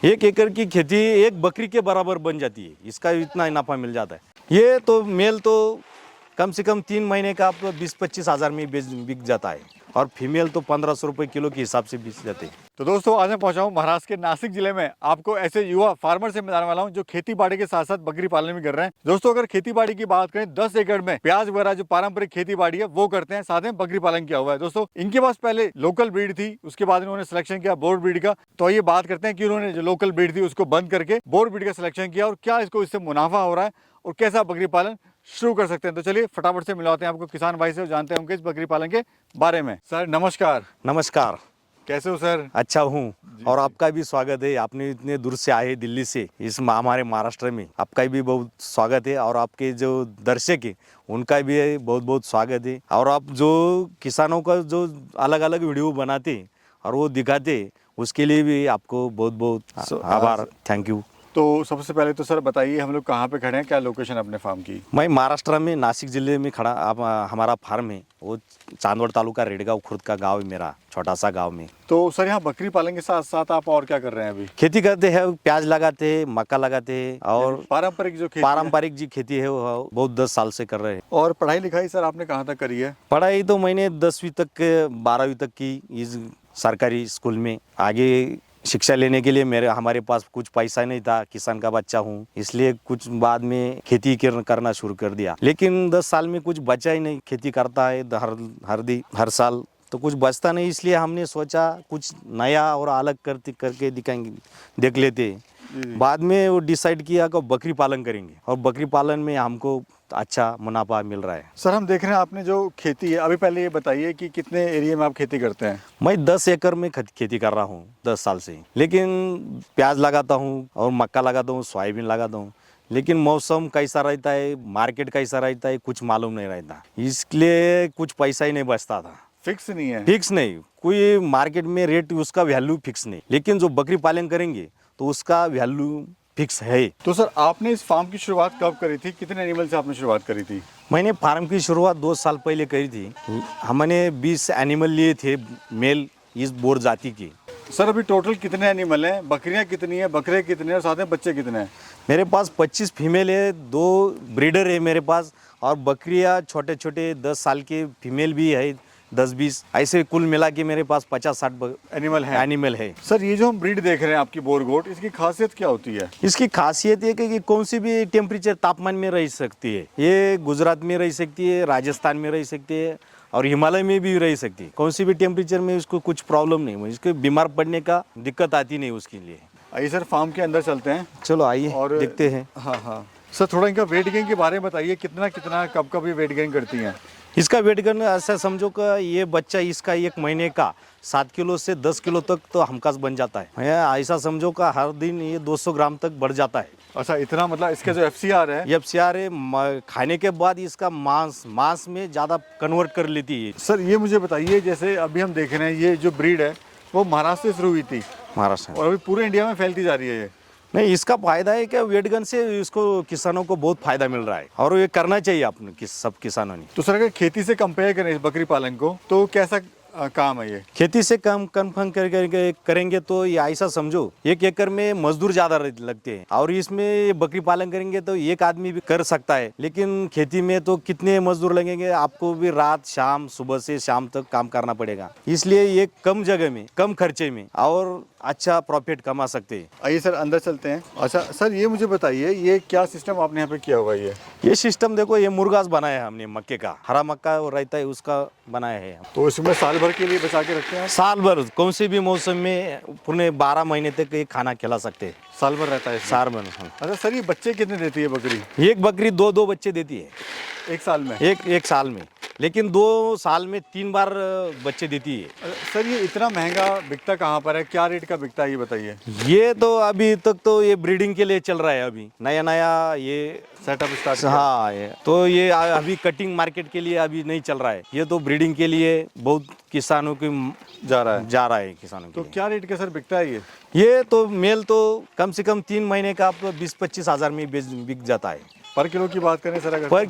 एक एकड़ की खेती एक बकरी के बराबर बन जाती है, इसका इतना नफा मिल जाता है। ये तो मेल तो कम से कम 3 महीने का आपको 20-25 हज़ार में बिक जाता है, और फीमेल तो 1500 रुपये किलो के हिसाब से बिक जाते हैं। तो दोस्तों आज मैं पहुंचा हूं महाराष्ट्र के नासिक जिले में। आपको ऐसे युवा फार्मर से मिलाने वाला हूं जो खेती बाड़ी के साथ साथ बकरी पालन भी कर रहे हैं। दोस्तों अगर खेती बाड़ी की बात करें 10 एकड़ में प्याज वगैरह जो पारंपरिक खेती बाड़ी है वो करते हैं, साथ में बकरी पालन किया हुआ है। दोस्तों इनके पास पहले लोकल ब्रीड थी, उसके बाद इन्होंने सिलेक्शन किया बोर्ड ब्रीड का। तो ये बात करते हैं कि उन्होंने जो लोकल ब्रीड थी उसको बंद करके बोर्ड ब्रीड का सिलेक्शन किया और क्या इसको इससे मुनाफा हो रहा है और कैसा बकरी पालन शुरू कर सकते हैं। तो चलिए फटाफट से मिलाते हैं आपको किसान भाई से और जानते हैं उनके इस बकरी पालन के बारे में। सर नमस्कार। नमस्कार। कैसे हो सर? अच्छा हूँ, और आपका भी स्वागत है। आपने इतने दूर से आए दिल्ली से इस हमारे महाराष्ट्र में, आपका भी बहुत स्वागत है। और आपके जो दर्शक है उनका भी बहुत बहुत स्वागत है। और आप जो किसानों का जो अलग अलग वीडियो बनाते हैं और वो दिखाते, उसके लिए भी आपको बहुत बहुत आभार, थैंक यू। तो सबसे पहले तो सर बताइए हम लोग कहाँ पे खड़े हैं, क्या लोकेशन अपने फार्म की? मैं महाराष्ट्र में नासिक जिले में खड़ा। आप हमारा फार्म है वो चांदवड तालुका रेडगांव खुर्द का गांव है, मेरा छोटा सा गांव में। तो सर यहाँ बकरी पालन के साथ साथ आप और क्या कर रहे हैं अभी? खेती करते हैं, प्याज लगाते हैं, मक्का लगाते हैं, और पारंपरिक जो खेती पारंपरिक जी खेती है वो बहुत 10 साल से कर रहे हैं। और पढ़ाई लिखाई सर आपने कहाँ तक करी है? पढ़ाई तो मैंने 10वीं तक 12वीं तक की इस सरकारी स्कूल में। आगे शिक्षा लेने के लिए हमारे पास कुछ पैसा नहीं था, किसान का बच्चा हूँ, इसलिए कुछ बाद में खेती करना शुरू कर दिया। लेकिन 10 साल में कुछ बचा ही नहीं। खेती करता है हर साल तो कुछ बचता नहीं, इसलिए हमने सोचा कुछ नया और अलग करके दिखाएंगे, देख लेते। बाद में वो डिसाइड किया कि बकरी पालन करेंगे, और बकरी पालन में हमको अच्छा मुनाफा मिल रहा है। सर हम देख रहे हैं आपने जो खेती है, अभी पहले ये बताइए कि कितने एरिया में आप खेती करते हैं? मैं 10 एकड़ में खेती कर रहा हूँ 10 साल से। लेकिन प्याज लगाता हूँ और मक्का लगाता हूँ, सोयाबीन लगाता हूँ। लेकिन मौसम कैसा रहता है, मार्केट कैसा रहता है, कुछ मालूम नहीं रहता, इसलिए कुछ पैसा ही नहीं बचता था। फिक्स नहीं है? फिक्स नहीं, कोई मार्केट में रेट उसका वैल्यू फिक्स नहीं। लेकिन जो बकरी पालन करेंगे तो उसका वैल्यू फिक्स है। तो सर आपने इस फार्म की शुरुआत कब करी थी, कितने एनिमल से आपने शुरुआत करी थी? मैंने फार्म की शुरुआत 2 साल पहले करी थी। हमने 20 एनिमल लिए थे, मेल इस बोर जाति की। सर अभी टोटल कितने एनिमल हैं? बकरियां कितनी है, बकरे कितने हैं और साथ में बच्चे कितने हैं? मेरे पास 25 फीमेल है, 2 ब्रीडर है मेरे पास, और बकरियां छोटे छोटे 10 साल के फीमेल भी है, 10-20, ऐसे कुल मिला के मेरे पास 50-60 एनिमल है। सर ये जो हम ब्रीड देख रहे हैं आपकी बोर गोट, इसकी खासियत क्या होती है? इसकी खासियत है कि कौन सी भी टेम्परेचर तापमान में रह सकती है। ये गुजरात में रह सकती है, राजस्थान में रह सकती है, और हिमालय में भी रह सकती है। कौन सी भी टेम्परेचर में उसको कुछ प्रॉब्लम नहीं, इसको बीमार पड़ने का दिक्कत आती नहीं उसके लिए। आइए सर फार्म के अंदर चलते हैं। चलो आइए और देखते हैं। हाँ सर थोड़ा इनका वेट गेन के बारे में बताइए, कितना कब कब ये वेट गेन करती हैं? इसका वेट गेन ऐसा समझो कि ये बच्चा इसका 1 महीने का 7 किलो से 10 किलो तक तो हमखास बन जाता है। ऐसा समझो कि हर दिन ये 200 ग्राम तक बढ़ जाता है। अच्छा इतना, मतलब इसका जो FCR है, FCR है, खाने के बाद इसका मांस में ज़्यादा कन्वर्ट कर लेती है। सर ये मुझे बताइए, जैसे अभी हम देख रहे हैं ये जो ब्रीड है वो महाराष्ट्र से शुरू हुई थी, महाराष्ट्र, और अभी पूरे इंडिया में फैलती जा रही है ये। नहीं, इसका फायदा है कि वेट गन से इसको किसानों को बहुत फायदा मिल रहा है, और ये करना चाहिए अपने सब किसानों ने। तो सर अगर खेती से कंपेयर करें इस बकरी पालन को तो कैसा काम है ये? खेती से काम कन्फर्म करेंगे तो ये ऐसा समझो 1 एकड़ में मजदूर ज्यादा लगते हैं, और इसमें बकरी पालन करेंगे तो एक आदमी भी कर सकता है। लेकिन खेती में तो कितने मजदूर लगेंगे, आपको भी रात शाम, सुबह से शाम तक काम करना पड़ेगा। इसलिए ये कम जगह में, कम खर्चे में और अच्छा प्रॉफिट कमा सकते हैं। आइए सर अंदर चलते हैं। अच्छा सर ये मुझे बताइए, ये क्या सिस्टम आपने यहाँ पे किया हुआ है? ये सिस्टम देखो, ये मुर्गास बनाया है हमने, मक्के का हरा मक्का रहता है उसका बनाया है। तो इसमें साल भर के लिए बचा के रखते हैं? साल भर कौन से भी मौसम में पूरे 12 महीने तक ये खाना खिला सकते हैं। साल भर रहता है? साल भर। अच्छा सर ये बच्चे कितने देती है बकरी? एक बकरी 2 बच्चे देती है एक साल में? एक साल में, लेकिन 2 साल में 3 बार बच्चे देती है। सर ये इतना महंगा बिकता कहाँ पर है, क्या रेट का बिकता है ये बताइए? ये तो अभी तक तो ये ब्रीडिंग के लिए चल रहा है, अभी नया ये सेटअप स्टार्ट। हाँ, ये तो ये अभी कटिंग मार्केट के लिए अभी नहीं चल रहा है, ये तो ब्रीडिंग के लिए बहुत किसानों की जा रहा है किसानों तो के। क्या रेट का सर बिकता है ये तो मेल तो कम से कम 3 महीने का आपको 20-25 हज़ार में बिक जाता है। पर किलो की बात करें सर, अगर पर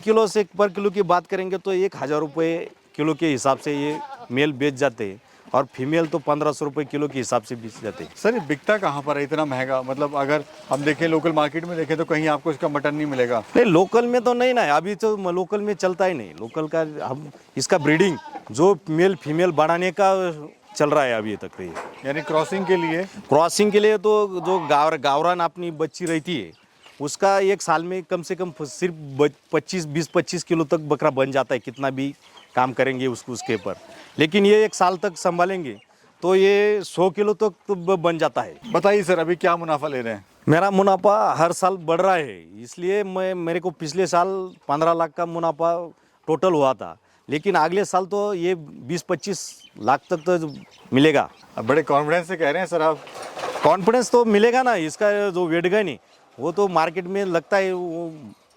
किलो की बात करेंगे तो 1,000 रुपये किलो के हिसाब से ये मेल बेच जाते हैं, और फीमेल तो 1500 रुपये किलो के हिसाब से बेच जाते हैं। सर ये बिकता कहाँ पर है इतना महंगा? मतलब अगर हम देखें लोकल मार्केट में देखें तो कहीं आपको इसका मटन नहीं मिलेगा। नहीं, लोकल में तो नहीं ना, अभी तो लोकल में चलता ही नहीं। लोकल का हम इसका ब्रीडिंग जो मेल फीमेल बढ़ाने का चल रहा है अभी तक तो। ये यानी क्रॉसिंग के लिए क्रॉसिंग के लिए तो जो गावरान अपनी बच्ची रहती है उसका एक साल में कम से कम सिर्फ 20-25 किलो तक बकरा बन जाता है, कितना भी काम करेंगे उसके ऊपर। लेकिन ये एक साल तक संभालेंगे तो ये 100 किलो तक तो बन जाता है। बताइए सर अभी क्या मुनाफा ले रहे हैं? मेरा मुनाफा हर साल बढ़ रहा है, इसलिए मेरे को पिछले साल 15 लाख का मुनाफा टोटल हुआ था, लेकिन अगले साल तो ये 20-25 लाख तक तो मिलेगा। अब बड़े कॉन्फिडेंस से कह रहे हैं सर आप। कॉन्फिडेंस तो मिलेगा ना, इसका जो वेट गेन है वो तो मार्केट में लगता है वो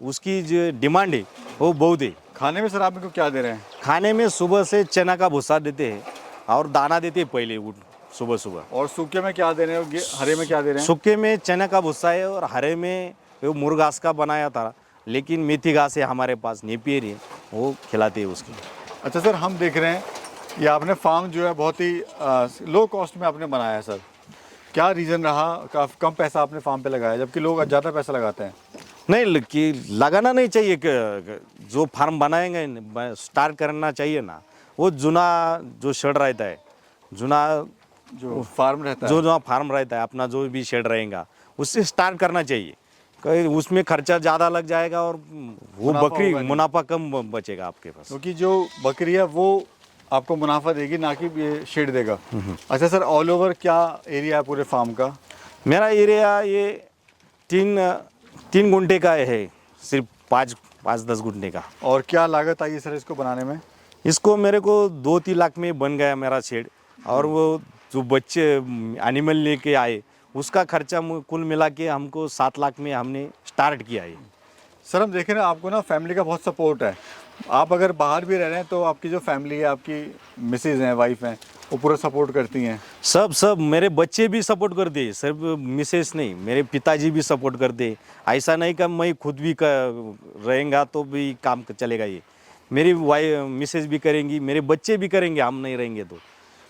उसकी जो डिमांड है वो बहुत है। खाने में सर आप इनको क्या दे रहे हैं? खाने में सुबह से चना का भूसा देते हैं और दाना देते हैं पहले सुबह सुबह। और सूखे में क्या दे रहे हैं? हरे में क्या दे रहे हैं? सूखे में चना का भूसा है और हरे में वो मुर्घास का बनाया था, लेकिन मेथी घास है हमारे पास, नेपियर है, वो खिलाते हैं उसकी। अच्छा सर हम देख रहे हैं ये आपने फार्म जो है बहुत ही लो कॉस्ट में आपने बनाया है सर, क्या रीज़न रहा? काफ़ी कम पैसा आपने फार्म पे लगाया जबकि लोग ज़्यादा पैसा लगाते हैं। नहीं कि लगाना नहीं चाहिए, जो फार्म बनाएंगे स्टार्ट करना चाहिए ना, वो जुना जो शेड रहता है, जुना जो फार्म रहता है, जो फार्म रहता है अपना, जो भी शेड रहेगा उससे स्टार्ट करना चाहिए। कहीं उसमें खर्चा ज़्यादा लग जाएगा और वो बकरी मुनाफा कम बचेगा आपके पास, क्योंकि जो बकरी है वो आपको मुनाफा देगी ना कि ये शेड देगा। अच्छा सर ऑल ओवर क्या एरिया है पूरे फार्म का? मेरा एरिया ये 3 गुंठे का है, सिर्फ 5-10 गुंठे का। और क्या लागत आई है सर इसको बनाने में? इसको मेरे को 2-3 लाख में बन गया मेरा शेड, और वो जो बच्चे एनिमल लेके आए उसका खर्चा कुल मिला के हमको 7 लाख में हमने स्टार्ट किया है। सर हम देखें ना आपको ना फैमिली का बहुत सपोर्ट है। आप अगर बाहर भी रह रहे हैं तो आपकी जो फैमिली है, आपकी मिसेज हैं, वाइफ हैं, वो पूरा सपोर्ट करती हैं। सब मेरे बच्चे भी सपोर्ट करते हैं, सिर्फ मिसेस नहीं, मेरे पिताजी भी सपोर्ट करते हैं। ऐसा नहीं कि मैं खुद भी रहेंगा तो भी काम चलेगा, ये मेरी वाइफ मिसेस भी करेंगी, मेरे बच्चे भी करेंगे, हम नहीं रहेंगे तो।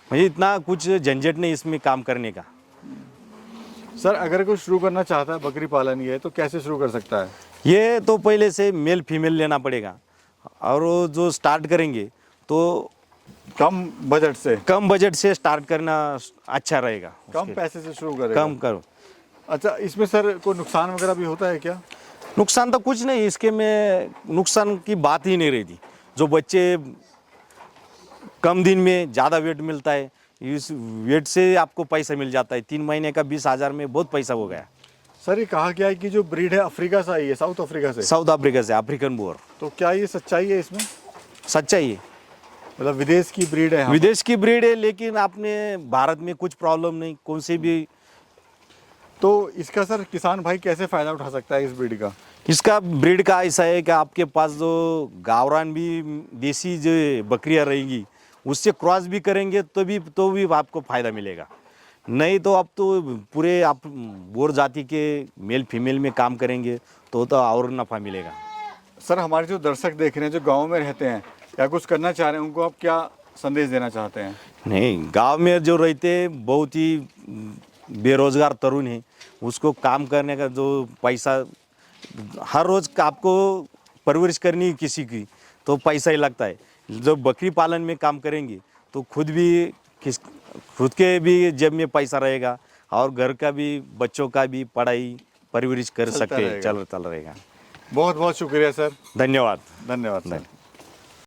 मुझे इतना कुछ झंझट नहीं इसमें काम करने का। सर अगर कोई शुरू करना चाहता है बकरी पालन ये तो कैसे शुरू कर सकता है? ये तो पहले से मेल फीमेल लेना पड़ेगा, और वो जो स्टार्ट करेंगे तो कम बजट से स्टार्ट करना अच्छा रहेगा। कम पैसे से शुरू करेगा। कम करो। अच्छा इसमें सर कोई नुकसान वगैरह भी होता है क्या? नुकसान तो कुछ नहीं, इसके में नुकसान की बात ही नहीं रहती। जो बच्चे कम दिन में ज़्यादा वेट मिलता है, इस वेट से आपको पैसा मिल जाता है। 3 महीने का 20,000 में बहुत पैसा हो गया। सर ये कहा गया है कि जो ब्रीड है अफ्रीका से आई है, साउथ अफ्रीका से। साउथ अफ्रीका से, अफ्रीकन बोर। तो क्या ये सच्चाई है इसमें? सच्चाई है, मतलब विदेश की ब्रीड है? विदेश की ब्रीड है, लेकिन आपने भारत में कुछ प्रॉब्लम नहीं, कौन सी भी। तो इसका सर किसान भाई कैसे फ़ायदा उठा सकता है इस ब्रीड का? इसका ब्रीड का ऐसा है कि आपके पास जो गावरान भी देसी जो बकरियां रहेंगी उससे क्रॉस भी करेंगे तो भी आपको फ़ायदा मिलेगा। नहीं तो आप तो पूरे आप बोर जाति के मेल फीमेल में काम करेंगे तो और नफ़ा मिलेगा। सर हमारे जो दर्शक देख रहे हैं जो गाँव में रहते हैं या कुछ करना चाह रहे हैं, उनको आप क्या संदेश देना चाहते हैं? नहीं, गांव में जो रहते हैं बहुत ही बेरोजगार तरुण हैं, उसको काम करने का जो पैसा हर रोज़ आपको परवरिश करनी है किसी की तो पैसा ही लगता है। जो बकरी पालन में काम करेंगे तो खुद के भी जेब में पैसा रहेगा और घर का भी, बच्चों का भी पढ़ाई परवरिश कर सकते हैं, चल रहेगा। बहुत बहुत शुक्रिया सर। धन्यवाद। धन्यवाद सर।